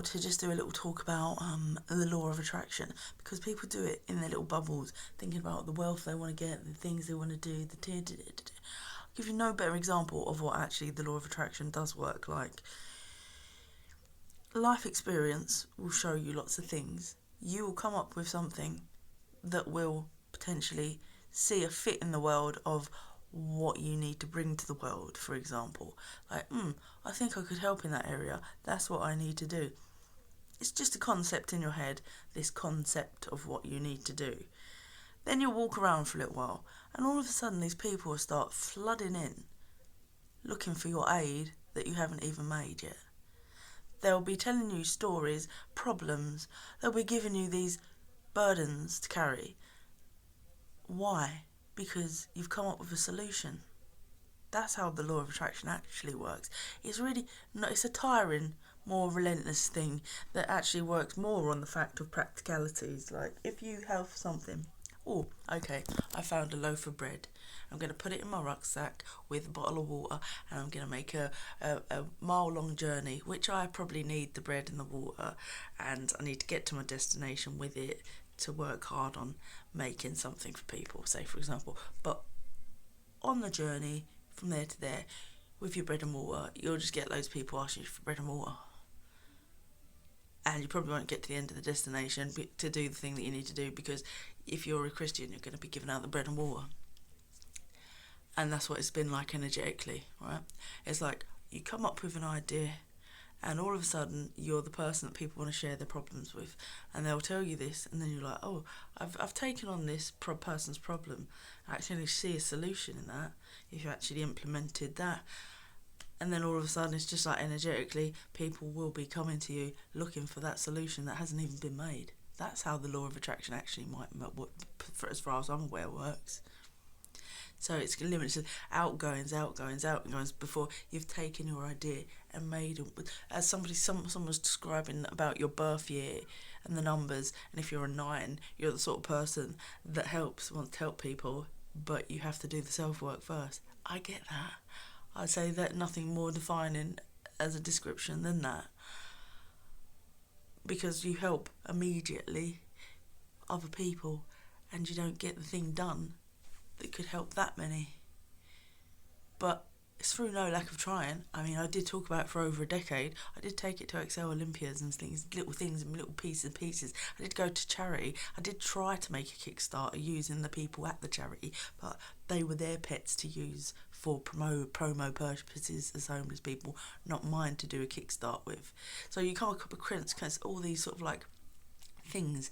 now to just do a little talk about the law of attraction, because people do it in their little bubbles, thinking about the wealth they want to get, the things they want to do, I'll give you no better example of what actually the law of attraction does work like. Life experience will show you lots of things. You will come up with something that will potentially see a fit in the world of what you need to bring to the world, for example. Like, I think I could help in that area. That's what I need to do. It's just a concept in your head, this concept of what you need to do. Then you'll walk around for a little while, and all of a sudden these people will start flooding in, looking for your aid that you haven't even made yet. They'll be telling you stories, problems. They'll be giving you these burdens to carry. Why? Because you've come up with a solution. That's how the law of attraction actually works. It's a tiring, more relentless thing that actually works more on the fact of practicalities. Like, if you have something, I found a loaf of bread. I'm going to put it in my rucksack with a bottle of water, and I'm going to make a mile-long journey, which I probably need the bread and the water, and I need to get to my destination with it to work hard on making something for people, say for example. But on the journey from there to there, with your bread and water, you'll just get loads of people asking you for bread and water. And you probably won't get to the end of the destination to do the thing that you need to do, because if you're a Christian, you're going to be giving out the bread and water. And that's what it's been like energetically, right? It's like you come up with an idea, and all of a sudden you're the person that people want to share their problems with, and they'll tell you this, and then you're like, oh, I've taken on this person's problem. I actually see a solution in that if you actually implemented that. And then all of a sudden it's just like energetically people will be coming to you looking for that solution that hasn't even been made. That's how the law of attraction actually as far as I'm aware, works. So it's limited outgoings before you've taken your idea and made it. As someone was describing about your birth year and the numbers, and if you're a 9, you're the sort of person that wants to help people, but you have to do the self-work first. I get that. I'd say that nothing more defining as a description than that. Because you help immediately other people, and you don't get the thing done that could help that many. But it's through no lack of trying. I mean, I did talk about it for over a decade. I did take it to Excel Olympiads and little things and little pieces. I did go to charity. I did try to make a Kickstarter using the people at the charity, but they were their pets to use for promo purposes as homeless people, not mine to do a Kickstart with. So you come up with all these sort of like things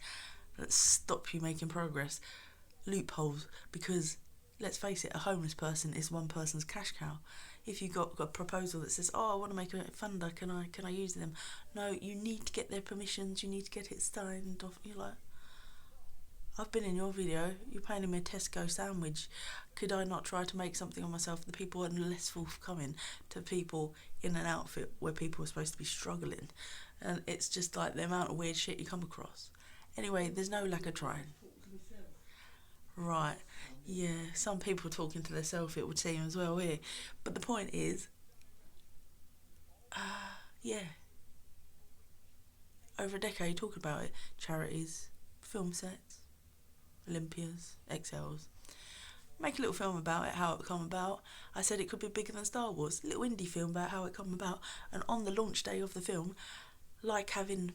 that stop you making progress, loopholes, because let's face it, a homeless person is one person's cash cow. If you got a proposal that says, I want to make a funder, can I use them? No, you need to get their permissions, you need to get it signed off. You're like, I've been in your video, you're painting me a Tesco sandwich. Could I not try to make something on myself? The people are less forthcoming to people in an outfit where people are supposed to be struggling. And it's just like the amount of weird shit you come across. Anyway, there's no lack of trying. Right, yeah, some people talking to themselves, it would seem as well here. But the point is, over a decade talking about it, charities, film sets, Olympias, XLs. Make a little film about it, how it come about. I said it could be bigger than Star Wars, a little indie film about how it come about. And on the launch day of the film, like having,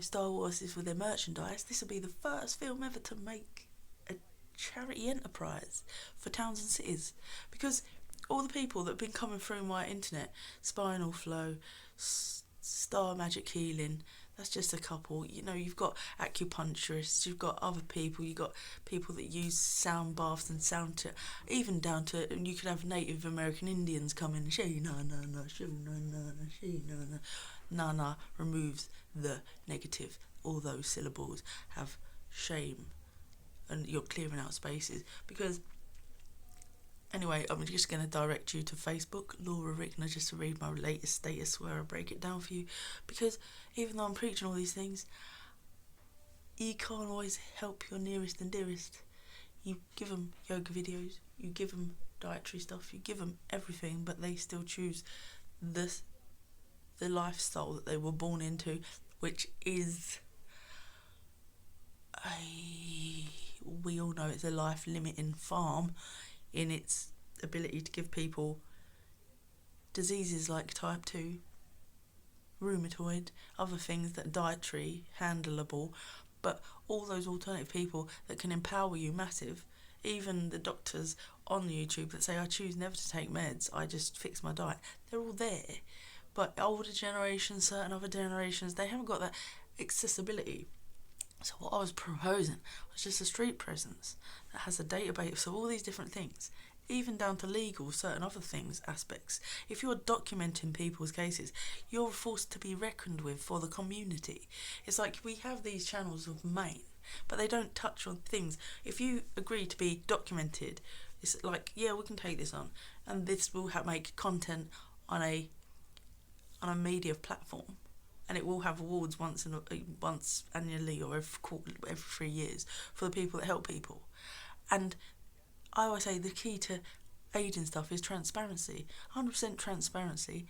Star Wars is with their merchandise, this will be the first film ever to make a charity enterprise for towns and cities. Because all the people that have been coming through my internet, Spinal Flow, Star Magic Healing, that's just a couple. You've got acupuncturists, you've got other people, you've got people that use sound baths and even down to, you could have Native American Indians come in, Nana removes the negative. All those syllables have shame, and you're clearing out spaces. Because anyway, I'm just going to direct you to Facebook, Laura Rickner, just to read my latest status where I break it down for you. Because even though I'm preaching all these things, you can't always help your nearest and dearest. You give them yoga videos, you give them dietary stuff, you give them everything, but they still choose the the lifestyle that they were born into, which is we all know it's a life-limiting farm in its ability to give people diseases like type 2, rheumatoid, other things that are dietary, handleable, but all those alternative people that can empower you massive. Even the doctors on YouTube that say, I choose never to take meds, I just fix my diet, they're all there. But older generations, certain other generations, they haven't got that accessibility. So what I was proposing was just a street presence that has a database of all these different things, even down to legal, certain other things, aspects. If you're documenting people's cases, you're a force to be reckoned with for the community. It's like we have these channels of Maine, but they don't touch on things. If you agree to be documented, it's like, yeah, we can take this on, and this will make content on a media platform, and it will have awards once annually or every 3 years for the people that help people. And I always say the key to aiding stuff is transparency. 100% transparency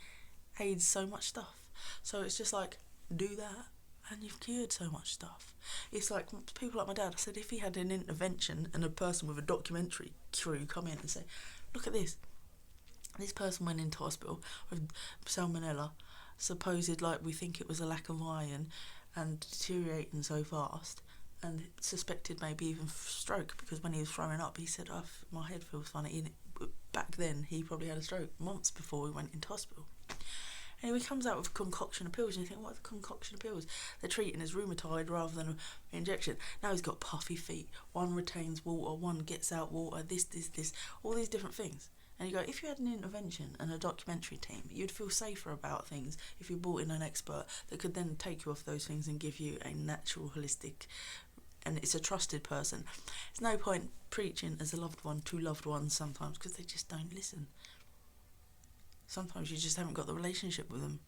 aids so much stuff. So it's just like, do that and you've cured so much stuff. It's like people like my dad. I said, if he had an intervention and a person with a documentary crew come in and say, look at this. This person went into hospital with salmonella, supposed, like, we think it was a lack of iron and deteriorating so fast, and suspected maybe even stroke, because when he was throwing up he said, oh, my head feels funny. And back then he probably had a stroke months before we went into hospital. Anyway, he comes out with concoction of pills, and you think, what are the concoction of pills? They're treating as rheumatoid rather than an injection. Now he's got puffy feet, one retains water, one gets out water, this, all these different things. And you go, if you had an intervention and a documentary team, you'd feel safer about things if you brought in an expert that could then take you off those things and give you a natural, holistic, and it's a trusted person. There's no point preaching as a loved one to loved ones sometimes, because they just don't listen. Sometimes you just haven't got the relationship with them.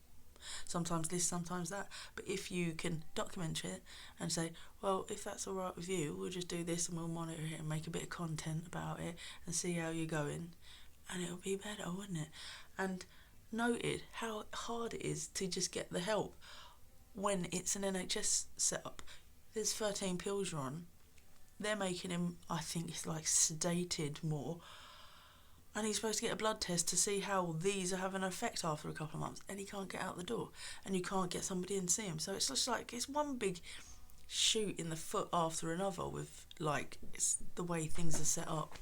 Sometimes this, sometimes that. But if you can document it and say, well, if that's all right with you, we'll just do this and we'll monitor it and make a bit of content about it and see how you're going, and it'll be better, wouldn't it? And noted how hard it is to just get the help when it's an NHS setup. There's 13 pills you're on. They're making him, I think it's like sedated more, and he's supposed to get a blood test to see how these are having an effect after a couple of months, and he can't get out the door, and you can't get somebody in to see him. So it's just like, it's one big shoot in the foot after another with, like, it's the way things are set up.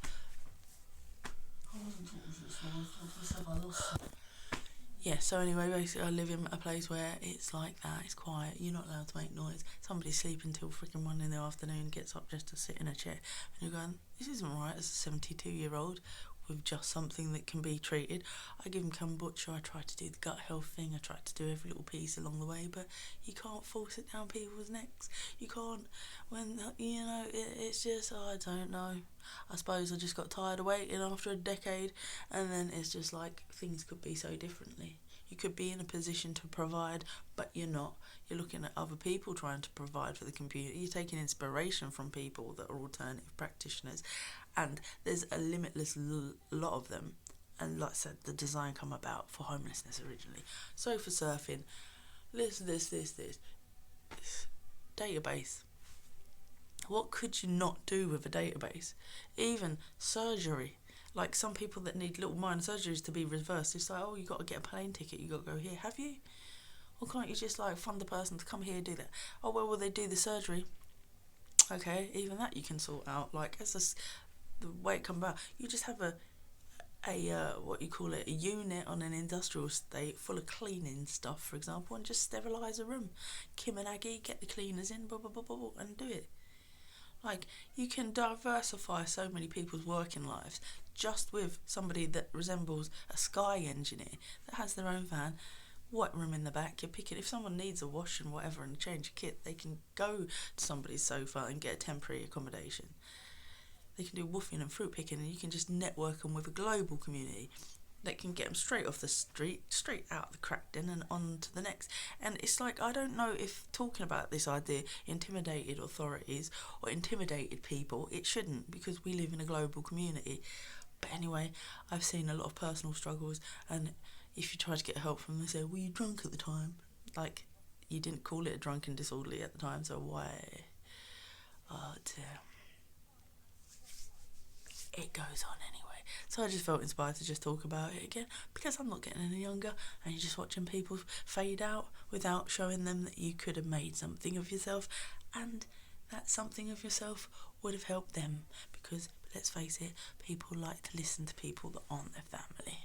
Yeah, so anyway, basically I live in a place where it's like that, it's quiet, you're not allowed to make noise. Somebody's sleeping till freaking 1 in the afternoon, gets up just to sit in a chair, and you're going, this isn't right as a 72-year-old with just something that can be treated. I give him kombucha, I try to do the gut health thing, I try to do every little piece along the way, but you can't force it down people's necks. You can't, when, you know, it's just, I don't know. I suppose I just got tired of waiting after a decade, and then it's just like, things could be so differently. You could be in a position to provide, but you're not. You're looking at other people trying to provide for the community. You're taking inspiration from people that are alternative practitioners, and there's a limitless lot of them. And like I said, the design come about for homelessness originally. Sofa surfing, this. Database. What could you not do with a database? Even surgery. Like some people that need little minor surgeries to be reversed, it's like, oh, you got to get a plane ticket, you got to go here. Have you? Or can't you just like fund the person to come here and do that? Oh, well, will they do the surgery? Okay, even that you can sort out. Like, as the way it comes about, you just have a what you call it, a unit on an industrial estate full of cleaning stuff, for example, and just sterilise a room. Kim and Aggie, get the cleaners in, and do it. Like, you can diversify so many people's working lives just with somebody that resembles a Sky engineer that has their own van, white room in the back. You're picking, if someone needs a wash and whatever and change a kit, they can go to somebody's sofa and get a temporary accommodation. They can do woofing and fruit picking, and you can just network them with a global community that can get them straight off the street, straight out the crack den and on to the next. And it's like, I don't know if talking about this idea intimidated authorities or intimidated people. It shouldn't, because we live in a global community. But anyway, I've seen a lot of personal struggles, and if you try to get help from them, they say, were you drunk at the time? Like, you didn't call it a drunken disorderly at the time, so why? Oh dear. It goes on anyway. So I just felt inspired to just talk about it again, because I'm not getting any younger, and you're just watching people fade out without showing them that you could have made something of yourself, and that something of yourself would have helped them, because let's face it, people like to listen to people that aren't their family.